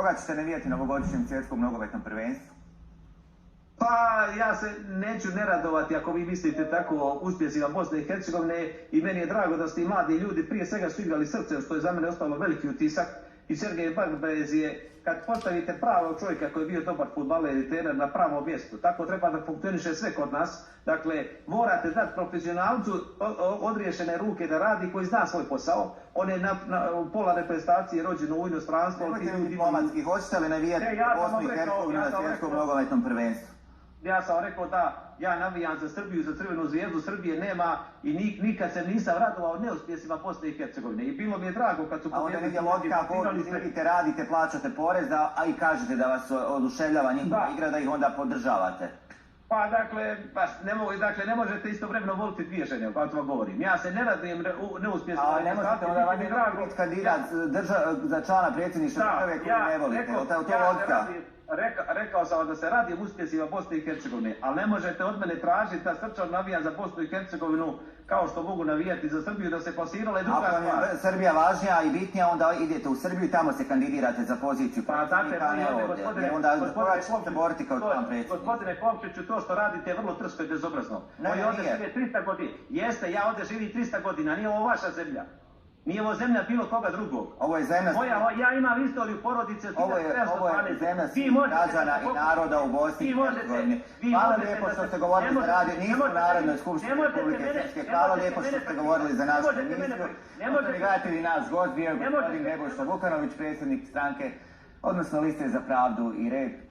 koga ćete navijati na ovogodišnjem svjetskom nogometnom prvenstvu? Pa ja se neću neradovati ako vi mislite tako o uspjesima Bosne i Hercegovine i meni je drago da ste i mladi ljudi prije svega su igrali srcem, što je za mene ostalo veliki utisak. I Sergej Barbez je, kad postavite pravog čovjeka koji je bio dobar fudbaler i trener na pravom mjestu, tako treba da funkcioniše sve kod nas. Dakle, morate dati profesionalcu odriješene ruke da radi koji zna svoj posao. On je u pola reprezentacije rođen u inostranstvu. Nemojte mi diplomatski, hoćete li navijati Bosnu i Hercegovinu na svjetskom nogometnom prvenstvu? Ja sam rekao da ja navijam za Srbiju, za Crvenu zvijezdu. Srbije nema i nikad se nisam radovao neuspjesima Bosne i Hercegovine. I bilo mi je drago kad su... A onda negdje logika, ako vidite, radite, plaćate porez, a i kažete da vas oduševljava njihova igra, da ih onda podržavate. Pa dakle, ne možete istovremeno voliti dvije žene, kao to vam govorim. Ja se ne radujem neuspjesima. Ali ne možete onda vam biti kandidat za člana predsjedništva države koju ne volite. To je logika. Rekao sam da se radi o uspjesima Bosne i Hercegovine, ali ne možete od mene tražiti da srčano navijam za Bosnu i Hercegovinu kao što mogu navijati za Srbiju, da se plasirala i druga stvar. Ako vam je Srbija važnija i bitnija, onda idete u Srbiju i tamo se kandidirate za poziciju predsjednika, a ne ovdje. Onda koga ćete boriti kao član predsjednika? Gospodine Komšiću, to što radite je vrlo trsko i bezobrazno. Koji ovdje živi 300 godina. Jeste, ja ovdje živim 300 godina, nije ovo vaša zemlja. Nije ovo zemlja bilo koga drugog. Ovo je zemlja... Ja imam istoriju porodice... Ovo je zemlja svih građana i naroda u Bosni i Hercegovini. Hvala lijepo što ste govorili za radio. Nismo u Narodnoj skupštini Republike Srpske. Hvala lijepo što ste govorili za našu emisiju. Gledatelji naš gost bio je gospodin Nebojša Vukanović, predsjednik stranke, odnosno Liste za pravdu i red.